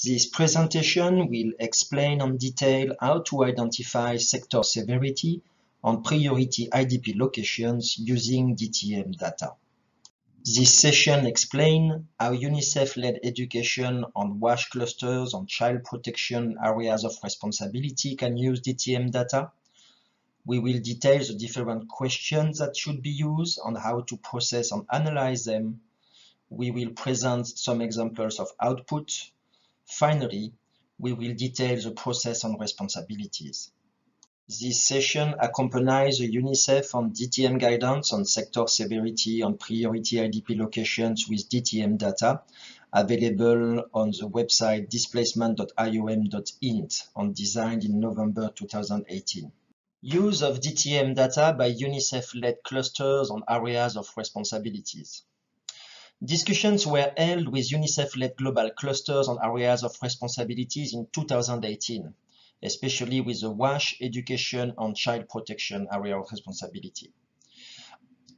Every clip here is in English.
This presentation will explain in detail how to identify sector severity on priority IDP locations using DTM data. This session explains how UNICEF-led education on WASH clusters on child protection areas of responsibility can use DTM data. We will detail the different questions that should be used and how to process and analyze them. We will present some examples of output. Finally, we will detail the process and responsibilities. This session accompanies the UNICEF and DTM guidance on sector severity on priority IDP locations with DTM data available on the website displacement.iom.int and designed in November 2018. Use of DTM data by UNICEF-led clusters on areas of responsibilities. Discussions were held with UNICEF-led global clusters on areas of responsibilities in 2018, especially with the WASH, education, and child protection area of responsibility.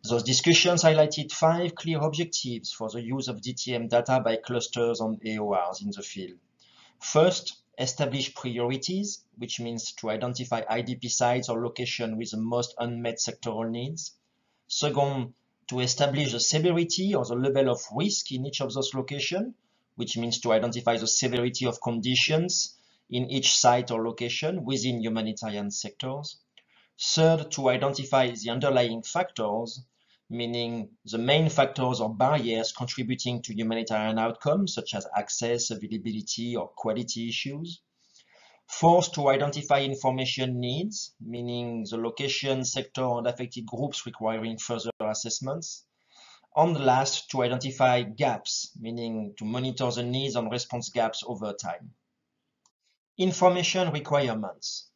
Those discussions highlighted 5 clear objectives for the use of DTM data by clusters and AORs in the field. First, establish priorities, which means to identify IDP sites or locations with the most unmet sectoral needs. Second, to establish the severity or the level of risk in each of those locations, which means to identify the severity of conditions in each site or location within humanitarian sectors. Third, to identify the underlying factors, meaning the main factors or barriers contributing to humanitarian outcomes, such as access, availability, or quality issues. Fourth, to identify information needs, meaning the location, sector, and affected groups requiring further assessments. And last, to identify gaps, meaning to monitor the needs and response gaps over time. Information requirements.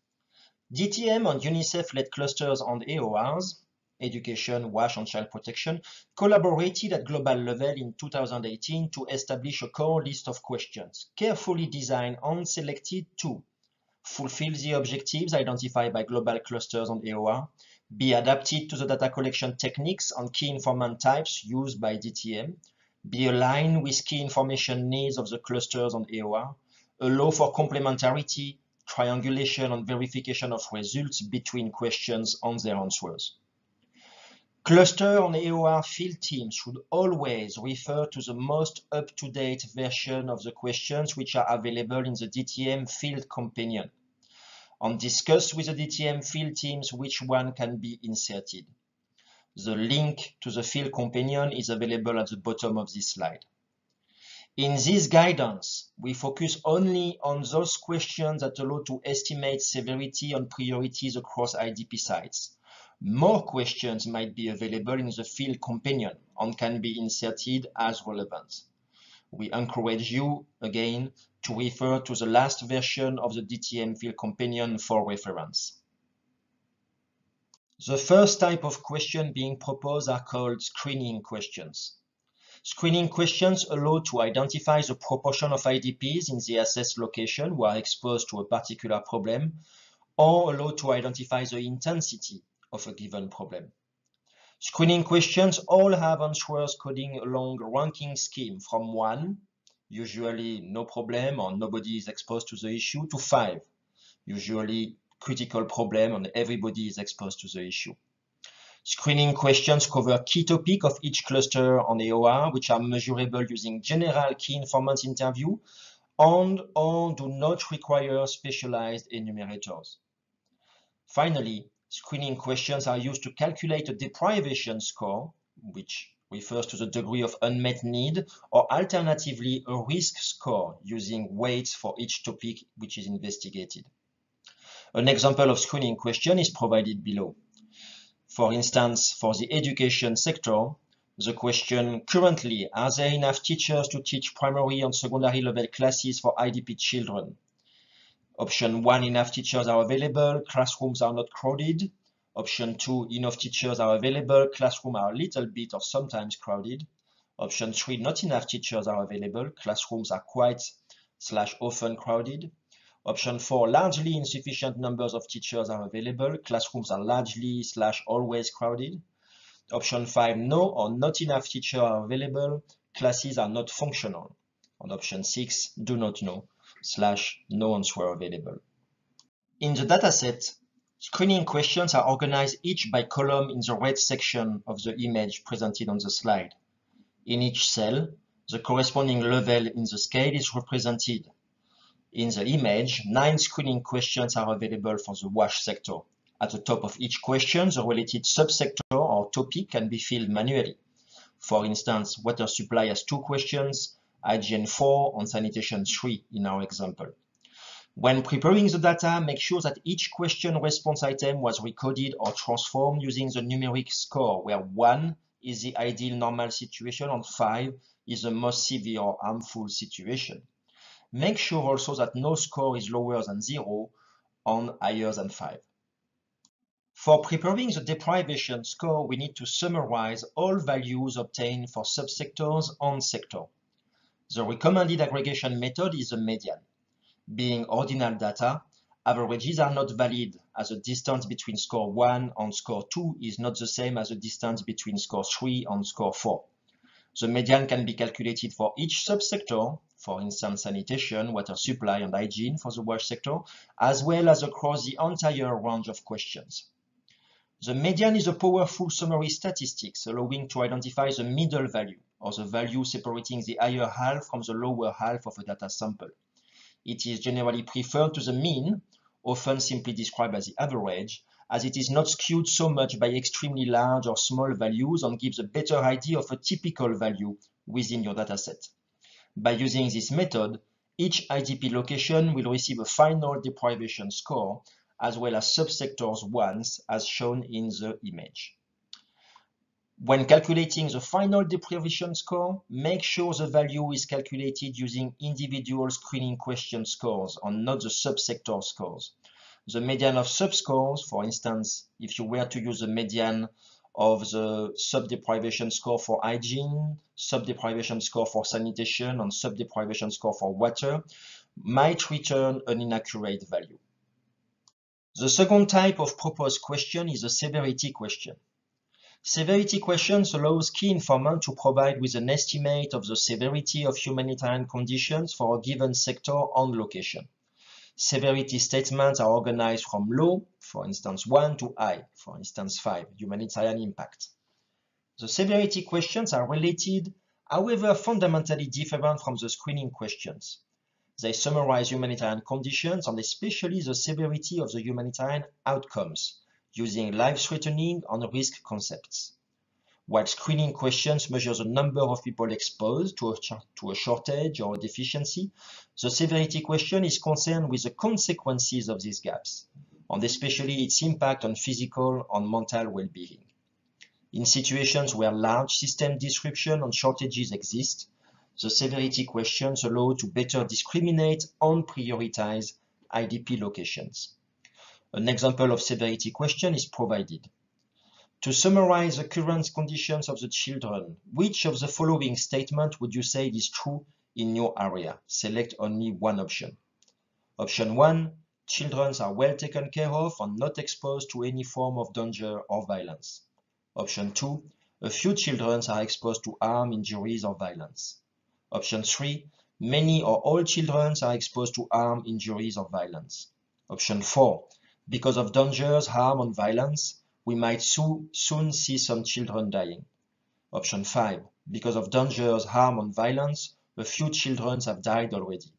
DTM and UNICEF-led clusters and AORs, education, WASH, and child protection, collaborated at global level in 2018 to establish a core list of questions, carefully designed and selected to fulfill the objectives identified by global clusters and AOR, be adapted to the data collection techniques and key informant types used by DTM, be aligned with key information needs of the clusters and AOR, allow for complementarity, triangulation, and verification of results between questions and their answers. Cluster and AOR field teams should always refer to the most up-to-date version of the questions which are available in the DTM field companion, and discuss with the DTM field teams which one can be inserted. The link to the field companion is available at the bottom of this slide. In this guidance, we focus only on those questions that allow to estimate severity and priorities across IDP sites. More questions might be available in the field companion and can be inserted as relevant. We encourage you, again, to refer to the last version of the DTM field companion for reference. The first type of question being proposed are called screening questions. Screening questions allow to identify the proportion of IDPs in the assessed location who are exposed to a particular problem, or allow to identify the intensity of a given problem. Screening questions all have answers coding along a ranking scheme from 1, usually no problem or nobody is exposed to the issue, to 5, usually critical problem and everybody is exposed to the issue. Screening questions cover key topics of each cluster on AOR, which are measurable using general key informant interview and/or do not require specialized enumerators. Finally, screening questions are used to calculate a deprivation score, which refers to the degree of unmet need, or alternatively a risk score using weights for each topic which is investigated. An example of screening question is provided below. For instance, for the education sector, the question currently, are there enough teachers to teach primary and secondary level classes for IDP children? Option 1, enough teachers are available, classrooms are not crowded. Option 2, enough teachers are available, classrooms are a little bit or sometimes crowded. Option 3, not enough teachers are available, classrooms are quite/often crowded. Option 4, largely insufficient numbers of teachers are available, classrooms are largely/always crowded. Option 5, no or not enough teachers are available, classes are not functional. And option 6, do not know, no answer available. In the dataset, screening questions are organized each by column in the red section of the image presented on the slide. In each cell, the corresponding level in the scale is represented. In the image, 9 screening questions are available for the wash sector. At the top of each question, the related subsector or topic can be filled manually. For instance, water supply has 2 questions, hygiene 4, and sanitation 3 in our example. When preparing the data, make sure that each question response item was recoded or transformed using the numeric score, where 1 is the ideal normal situation and 5 is the most severe or harmful situation. Make sure also that no score is lower than 0 and higher than 5. For preparing the deprivation score, we need to summarize all values obtained for subsectors and sector. The recommended aggregation method is the median. Being ordinal data, averages are not valid, as the distance between score 1 and score 2 is not the same as the distance between score 3 and score 4. The median can be calculated for each subsector, for instance sanitation, water supply and hygiene for the wash sector, as well as across the entire range of questions. The median is a powerful summary statistics allowing to identify the middle value, or the value separating the higher half from the lower half of a data sample. It is generally preferred to the mean, often simply described as the average, as it is not skewed so much by extremely large or small values and gives a better idea of a typical value within your dataset. By using this method, each IDP location will receive a final deprivation score, as well as subsectors ones, as shown in the image. When calculating the final deprivation score, make sure the value is calculated using individual screening question scores and not the subsector scores. The median of subscores, for instance, if you were to use the median of the sub-deprivation score for hygiene, sub-deprivation score for sanitation, and sub-deprivation score for water, might return an inaccurate value. The second type of proposed question is a severity question. Severity questions allows key informant to provide with an estimate of the severity of humanitarian conditions for a given sector and location. Severity statements are organized from low, for instance 1, to high, for instance 5, humanitarian impact. The severity questions are related, however fundamentally different from the screening questions. They summarize humanitarian conditions and especially the severity of the humanitarian outcomes, using life-threatening and risk concepts. While screening questions measure the number of people exposed to a shortage or a deficiency, the severity question is concerned with the consequences of these gaps, and especially its impact on physical and mental well-being. In situations where large system disruption and shortages exist, the severity questions allow to better discriminate and prioritize IDP locations. An example of severity question is provided. To summarize the current conditions of the children, which of the following statement would you say is true in your area? Select only one option. Option 1, children are well taken care of and not exposed to any form of danger or violence. Option 2, a few children are exposed to harm, injuries, or violence. Option 3, many or all children are exposed to harm, injuries, or violence. Option 4, because of dangers, harm, and violence, we might soon see some children dying. Option 5, because of dangers, harm, and violence, a few children have died already.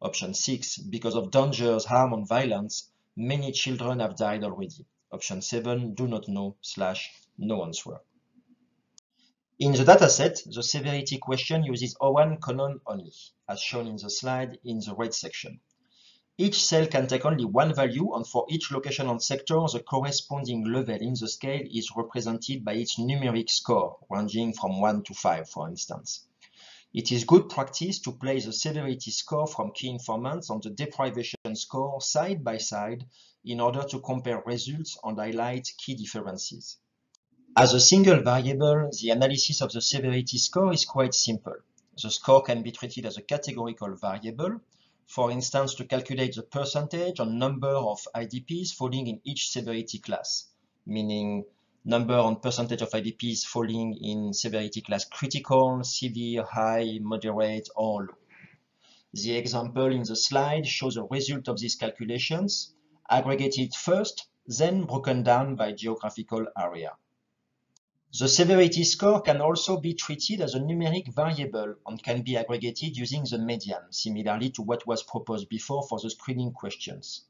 Option 6, because of dangers, harm, and violence, many children have died already. Option 7, do not know / no answer. In the dataset, the severity question uses O1 column only, as shown in the slide in the red section. Each cell can take only one value, and for each location and sector, the corresponding level in the scale is represented by its numeric score, ranging from 1 to 5, for instance. It is good practice to place the severity score from key informants and the deprivation score side by side in order to compare results and highlight key differences. As a single variable, the analysis of the severity score is quite simple. The score can be treated as a categorical variable, for instance to calculate the percentage and number of IDPs falling in each severity class, meaning number and percentage of IDPs falling in severity class critical, severe, high, moderate, or low. The example in the slide shows the result of these calculations, aggregated first, then broken down by geographical area. The severity score can also be treated as a numeric variable and can be aggregated using the median, similarly to what was proposed before for the screening questions.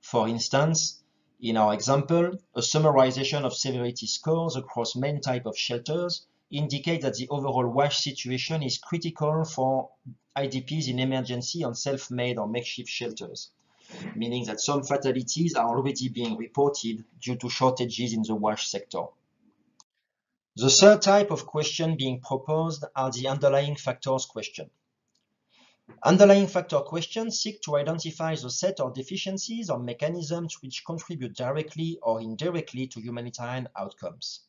For instance, in our example, a summarization of severity scores across main type of shelters indicates that the overall WASH situation is critical for IDPs in emergency and self-made or makeshift shelters, meaning that some fatalities are already being reported due to shortages in the WASH sector. The third type of question being proposed are the underlying factors question. Underlying factor questions seek to identify the set of deficiencies or mechanisms which contribute directly or indirectly to humanitarian outcomes.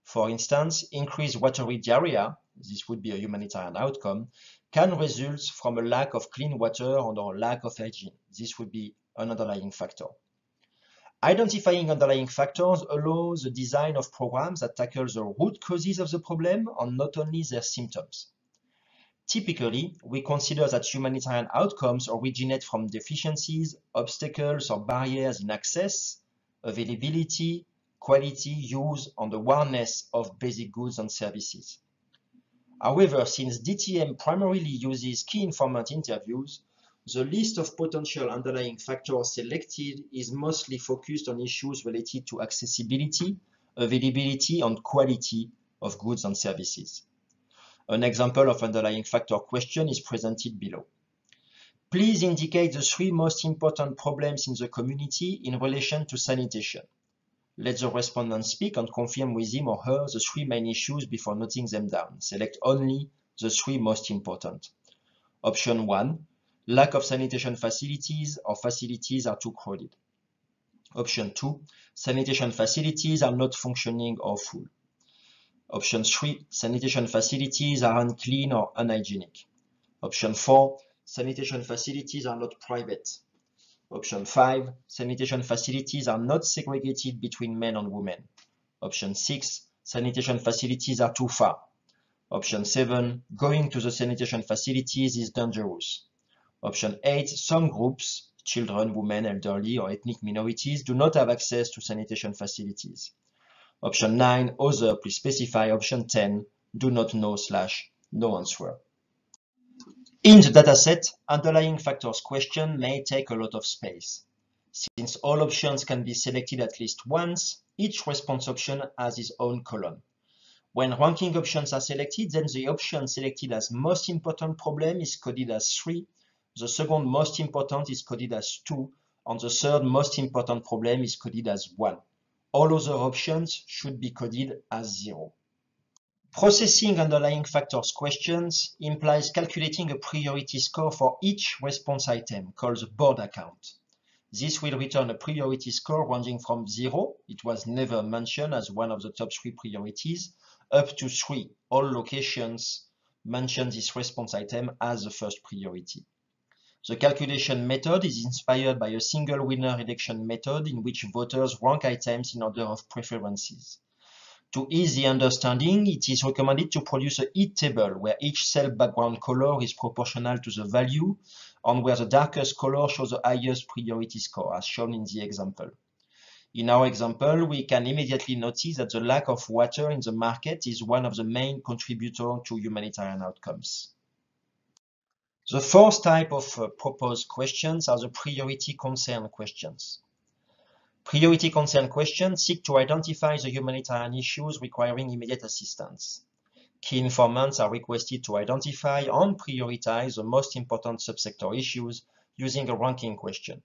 For instance, increased watery diarrhea, this would be a humanitarian outcome, can result from a lack of clean water or lack of hygiene. This would be an underlying factor. Identifying underlying factors allows the design of programs that tackle the root causes of the problem and not only their symptoms. Typically, we consider that humanitarian outcomes originate from deficiencies, obstacles, or barriers in access, availability, quality, use, and awareness of basic goods and services. However, since DTM primarily uses key informant interviews, the list of potential underlying factors selected is mostly focused on issues related to accessibility, availability, and quality of goods and services. An example of underlying factor question is presented below. Please indicate the 3 most important problems in the community in relation to sanitation. Let the respondent speak and confirm with him or her the 3 main issues before noting them down. Select only the 3 most important. Option 1. Lack of sanitation facilities or facilities are too crowded. Option 2. Sanitation facilities are not functioning or full. Option 3. Sanitation facilities are unclean or unhygienic. Option 4. Sanitation facilities are not private. Option 5. Sanitation facilities are not segregated between men and women. Option 6. Sanitation facilities are too far. Option 7. Going to the sanitation facilities is dangerous. Option 8. Some groups, children, women, elderly, or ethnic minorities, do not have access to sanitation facilities. Option 9. Other, please specify. Option 10. Do not know/no answer. In the dataset, underlying factors question may take a lot of space. Since all options can be selected at least once, each response option has its own column. When ranking options are selected, then the option selected as most important problem is coded as 3, the second most important is coded as 2, and the third most important problem is coded as 1. All other options should be coded as 0. Processing underlying factors questions implies calculating a priority score for each response item, called the board account. This will return a priority score ranging from 0, it was never mentioned as one of the top 3 priorities, up to 3. All locations mention this response item as the first priority. The calculation method is inspired by a single winner election method in which voters rank items in order of preferences. To ease the understanding, it is recommended to produce a heat table where each cell background color is proportional to the value and where the darkest color shows the highest priority score, as shown in the example. In our example, we can immediately notice that the lack of water in the market is one of the main contributors to humanitarian outcomes. The fourth type of proposed questions are the priority concern questions. Priority concern questions seek to identify the humanitarian issues requiring immediate assistance. Key informants are requested to identify and prioritize the most important subsector issues using a ranking question.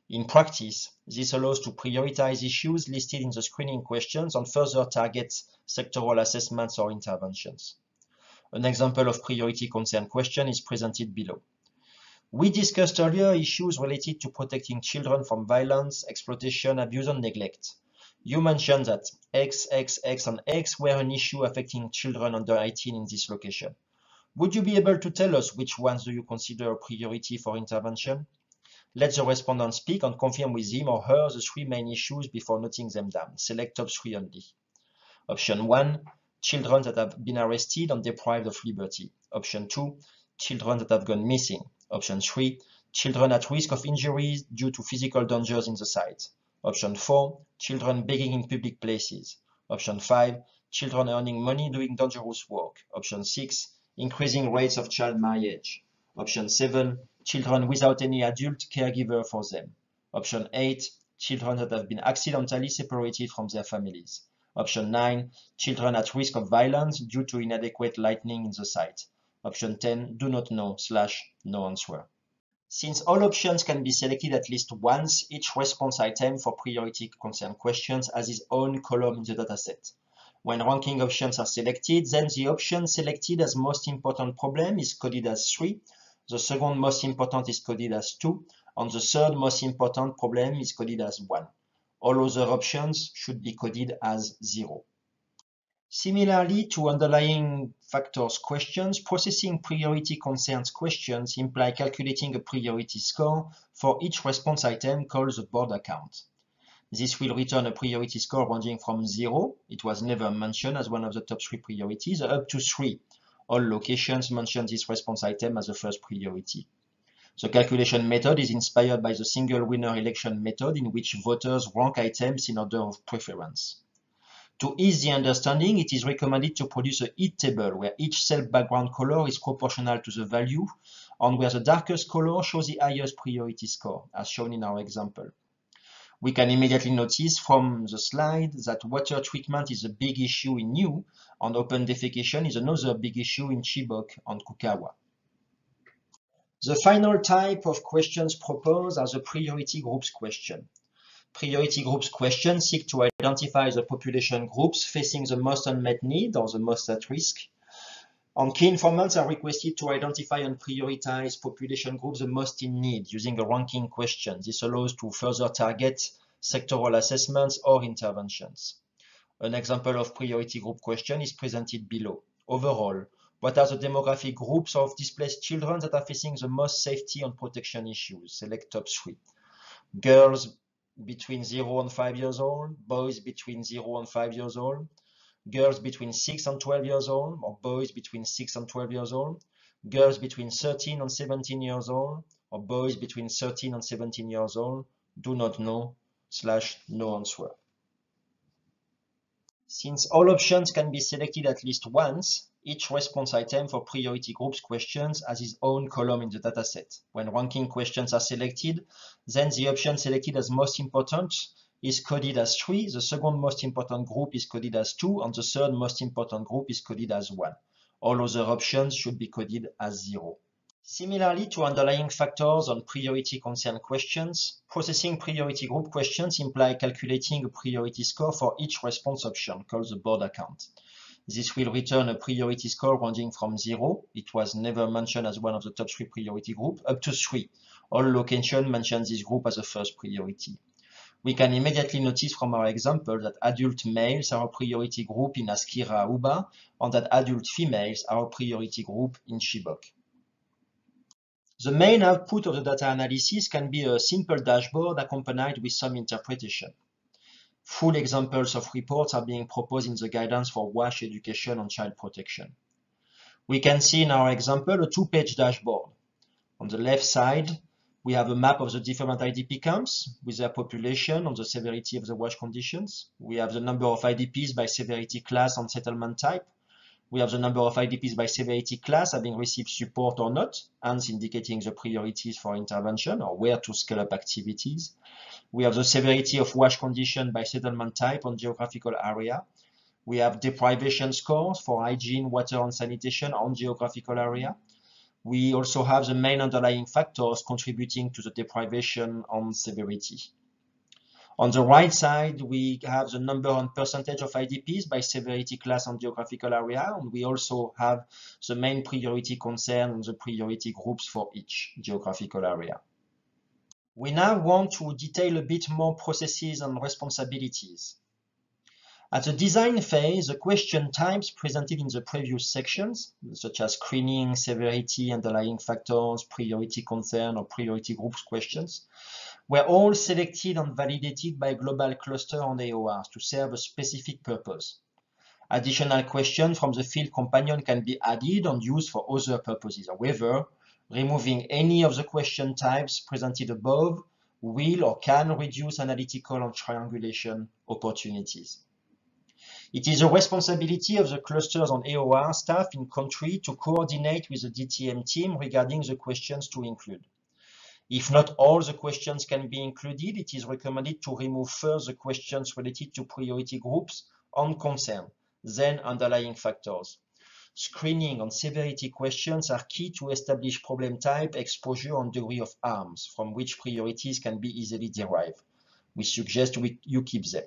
In practice, this allows to prioritize issues listed in the screening questions and further target sectoral assessments or interventions. An example of priority concern question is presented below. We discussed earlier issues related to protecting children from violence, exploitation, abuse, and neglect. You mentioned that X, X, X, and X were an issue affecting children under 18 in this location. Would you be able to tell us which ones do you consider a priority for intervention? Let the respondent speak and confirm with him or her the 3 main issues before noting them down. Select top 3 only. Option 1. Children that have been arrested and deprived of liberty. Option 2. Children that have gone missing. Option 3, children at risk of injuries due to physical dangers in the site. Option 4, children begging in public places. Option 5, children earning money doing dangerous work. Option 6, increasing rates of child marriage. Option 7, children without any adult caregiver for them. Option 8, children that have been accidentally separated from their families. Option 9, children at risk of violence due to inadequate lighting in the site. Option 10, do not know / no answer. Since all options can be selected at least once, each response item for priority concern questions has its own column in the dataset. When ranking options are selected, then the option selected as most important problem is coded as 3, the second most important is coded as 2, and the third most important problem is coded as 1. All other options should be coded as 0. Similarly to underlying factors questions, processing priority concerns questions imply calculating a priority score for each response item called the board account. This will return a priority score ranging from 0, it was never mentioned as one of the top 3 priorities, up to 3. All locations mention this response item as the first priority. The calculation method is inspired by the single winner election method in which voters rank items in order of preference. To ease the understanding, it is recommended to produce a heat table where each cell background color is proportional to the value and where the darkest color shows the highest priority score, as shown in our example. We can immediately notice from the slide that water treatment is a big issue in Niue and open defecation is another big issue in Chibok and Kukawa. The final type of questions proposed are the priority groups question. Priority groups questions seek to identify the population groups facing the most unmet need or the most at risk. And key informants are requested to identify and prioritize population groups the most in need using a ranking question. This allows to further target sectoral assessments or interventions. An example of priority group question is presented below. Overall, what are the demographic groups of displaced children that are facing the most safety and protection issues? Select top 3. Girls between 0 and 5 years old, boys between 0 and 5 years old, girls between 6 and 12 years old, or boys between 6 and 12 years old, girls between 13 and 17 years old, or boys between 13 and 17 years old, do not know / no answer. Since all options can be selected at least once, each response item for priority groups questions has its own column in the dataset. When ranking questions are selected, then the option selected as most important is coded as 3, the second most important group is coded as 2, and the third most important group is coded as 1. All other options should be coded as 0. Similarly to underlying factors on priority concern questions, processing priority group questions imply calculating a priority score for each response option, called the board account. This will return a priority score ranging from 0, it was never mentioned as one of the top 3 priority group, up to 3. All locations mention this group as a first priority. We can immediately notice from our example that adult males are a priority group in Askira Uba, and that adult females are a priority group in Chibok. The main output of the data analysis can be a simple dashboard accompanied with some interpretation. Full examples of reports are being proposed in the guidance for WASH education and child protection. We can see in our example a 2-page dashboard. On the left side, we have a map of the different IDP camps with their population and the severity of the WASH conditions. We have the number of IDPs by severity class and settlement type. We have the number of IDPs by severity class having received support or not, hence indicating the priorities for intervention or where to scale up activities. We have the severity of WASH condition by settlement type and geographical area. We have deprivation scores for hygiene, water and sanitation on geographical area. We also have the main underlying factors contributing to the deprivation and severity. On the right side, we have the number and percentage of IDPs by severity class and geographical area, and we also have the main priority concern and the priority groups for each geographical area. We now want to detail a bit more processes and responsibilities. At the design phase, the question types presented in the previous sections, such as screening, severity, underlying factors, priority concern, or priority groups questions, were all selected and validated by global cluster and AORs to serve a specific purpose. Additional questions from the field companion can be added and used for other purposes. However, Removing any of the question types presented above will or can reduce analytical and triangulation opportunities. It is the responsibility of the clusters on AOR staff in country to coordinate with the DTM team regarding the questions to include. If not all the questions can be included, it is recommended to remove first the questions related to priority groups and concern, then underlying factors. Screening and severity questions are key to establish problem type, exposure, and degree of harms, from which priorities can be easily derived. We suggest you keep them.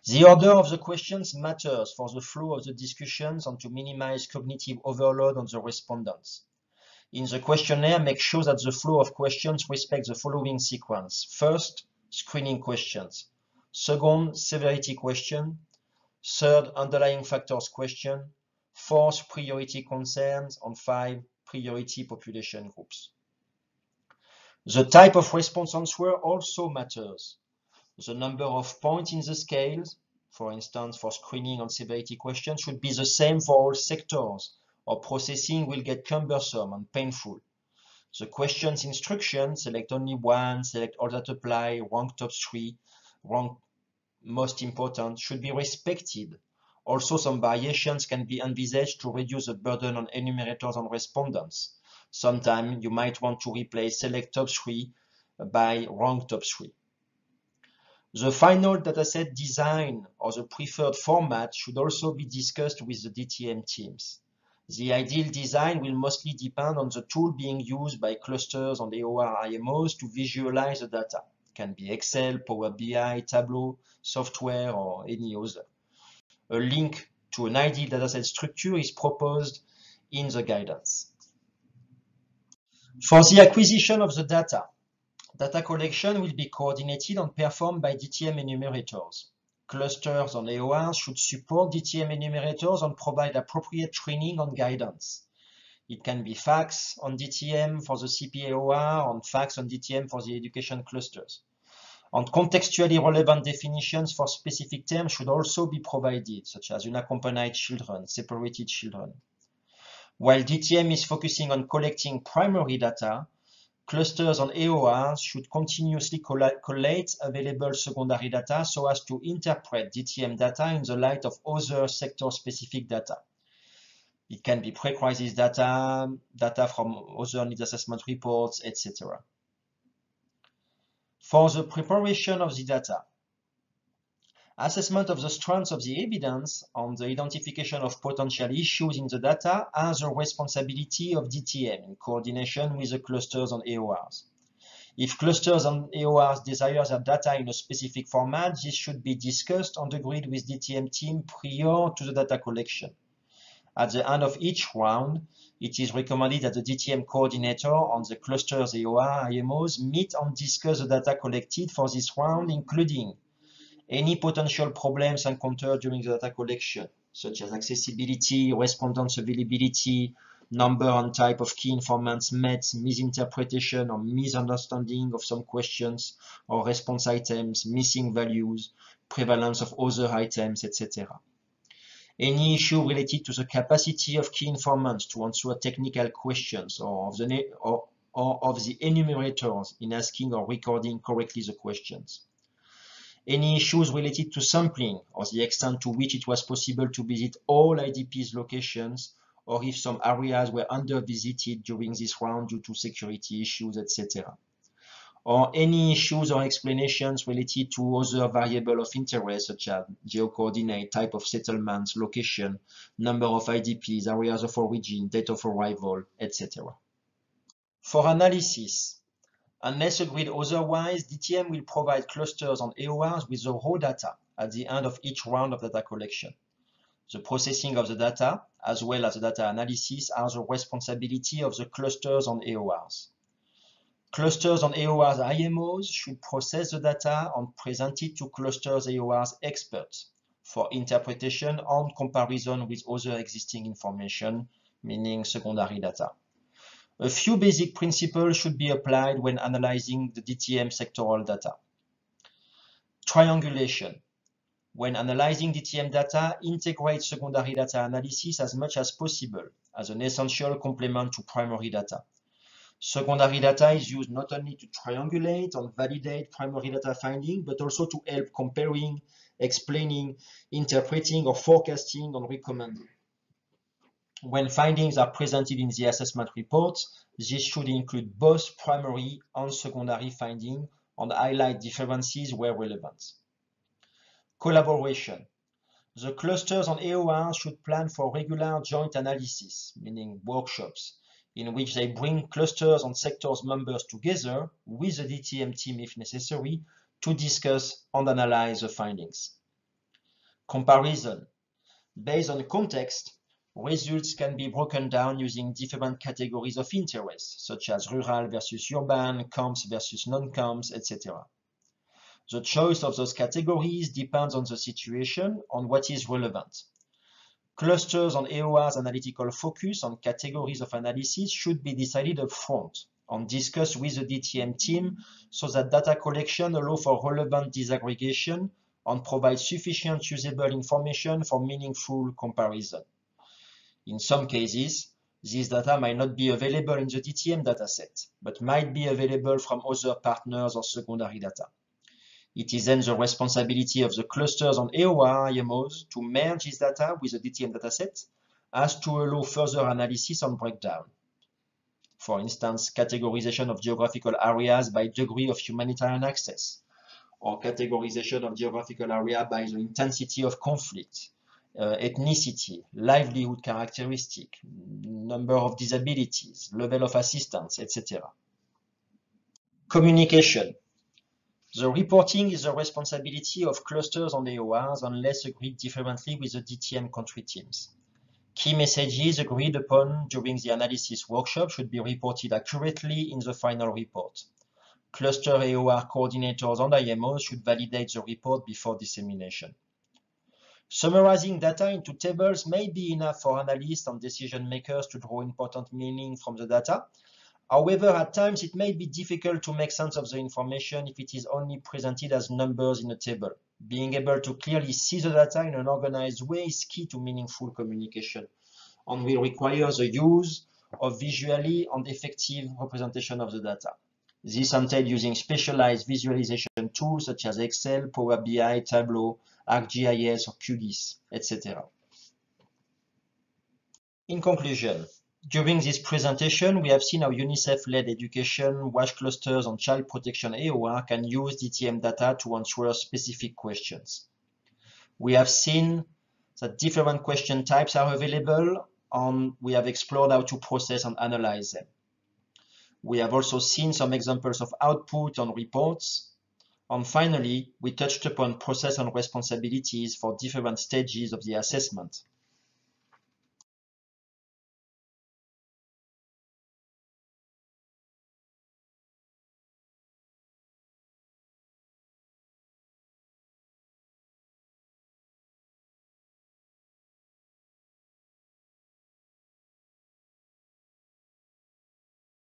The order of the questions matters for the flow of the discussions and to minimize cognitive overload on the respondents. In the questionnaire, make sure that the flow of questions respects the following sequence. First, screening questions. Second, severity question. Third, underlying factors question. Fourth, priority concerns. And 5, priority population groups. The type of response answer also matters. The number of points in the scales, for instance, for screening and severity questions, should be the same for all sectors, or processing will get cumbersome and painful. The questions instruction, select only one, select all that apply, rank top 3, rank most important, should be respected. Also, some variations can be envisaged to reduce the burden on enumerators and respondents. Sometimes you might want to replace select top 3 by rank top 3. The final dataset design or the preferred format should also be discussed with the DTM teams. The ideal design will mostly depend on the tool being used by clusters and AOR IMOs to visualize the data. It can be Excel, Power BI, Tableau, software, or any other. A link to an ideal dataset structure is proposed in the guidance. For the acquisition of the data, data collection will be coordinated and performed by DTM enumerators. Clusters and AORs should support DTM enumerators and provide appropriate training and guidance. It can be facts on DTM for the CPAOR and facts on DTM for the education clusters. And contextually relevant definitions for specific terms should also be provided, such as unaccompanied children, separated children. While DTM is focusing on collecting primary data, clusters and AORs should continuously collate available secondary data so as to interpret DTM data in the light of other sector-specific data. It can be pre-crisis data, data from other needs assessment reports, etc. For the preparation of the data, assessment of the strengths of the evidence and the identification of potential issues in the data are the responsibility of DTM in coordination with the clusters and AORs. If clusters and AORs desire their data in a specific format, this should be discussed and agreed with DTM team prior to the data collection. At the end of each round, it is recommended that the DTM coordinator and the clusters AOR IMOs meet and discuss the data collected for this round, including any potential problems encountered during the data collection, such as accessibility, respondents availability, number and type of key informants met, misinterpretation or misunderstanding of some questions or response items, missing values, prevalence of other items, etc. Any issue related to the capacity of key informants to answer technical questions or of the enumerators in asking or recording correctly the questions. Any issues related to sampling or the extent to which it was possible to visit all IDP's locations, or if some areas were under-visited during this round due to security issues, etc. Or any issues or explanations related to other variables of interest, such as geocoordinate, type of settlements, location, number of IDPs, areas of origin, date of arrival, etc. For analysis, unless agreed otherwise, DTM will provide clusters and AORs with the raw data at the end of each round of data collection. The processing of the data, as well as the data analysis, are the responsibility of the clusters and AORs. Clusters and AORs IMOs should process the data and present it to clusters AORs experts for interpretation and comparison with other existing information, meaning secondary data. A few basic principles should be applied when analyzing the DTM sectoral data. Triangulation. When analyzing DTM data, integrate secondary data analysis as much as possible as an essential complement to primary data. Secondary data is used not only to triangulate and validate primary data findings, but also to help comparing, explaining, interpreting, or forecasting and recommending. When findings are presented in the assessment report, this should include both primary and secondary findings and highlight differences where relevant. Collaboration. The clusters and AORs should plan for regular joint analysis, meaning workshops, in which they bring clusters and sectors members together with the DTM team if necessary to discuss and analyze the findings. Comparison. Based on context, results can be broken down using different categories of interest, such as rural versus urban, camps versus non-camps, etc. The choice of those categories depends on the situation and what is relevant. Clusters and AOR's analytical focus on categories of analysis should be decided up front and discussed with the DTM team so that data collection allows for relevant disaggregation and provides sufficient usable information for meaningful comparison. In some cases, this data might not be available in the DTM dataset, but might be available from other partners or secondary data. It is then the responsibility of the clusters and AOR IMOs to merge this data with the DTM dataset as to allow further analysis and breakdown. For instance, categorization of geographical areas by degree of humanitarian access, or categorization of geographical area by the intensity of conflict, ethnicity, livelihood characteristic, number of disabilities, level of assistance, etc. Communication. The reporting is the responsibility of clusters and AORs unless agreed differently with the DTM country teams. Key messages agreed upon during the analysis workshop should be reported accurately in the final report. Cluster AOR coordinators and IMOs should validate the report before dissemination. Summarizing data into tables may be enough for analysts and decision makers to draw important meaning from the data. However, at times it may be difficult to make sense of the information if it is only presented as numbers in a table. Being able to clearly see the data in an organized way is key to meaningful communication and will require the use of visually and effective representation of the data. This entails using specialized visualization tools such as Excel, Power BI, Tableau, ArcGIS, or QGIS, etc. In conclusion, during this presentation, we have seen how UNICEF-led education, WASH clusters, and child protection AOR can use DTM data to answer specific questions. We have seen that different question types are available, and we have explored how to process and analyze them. We have also seen some examples of output and reports. And finally, we touched upon process and responsibilities for different stages of the assessment.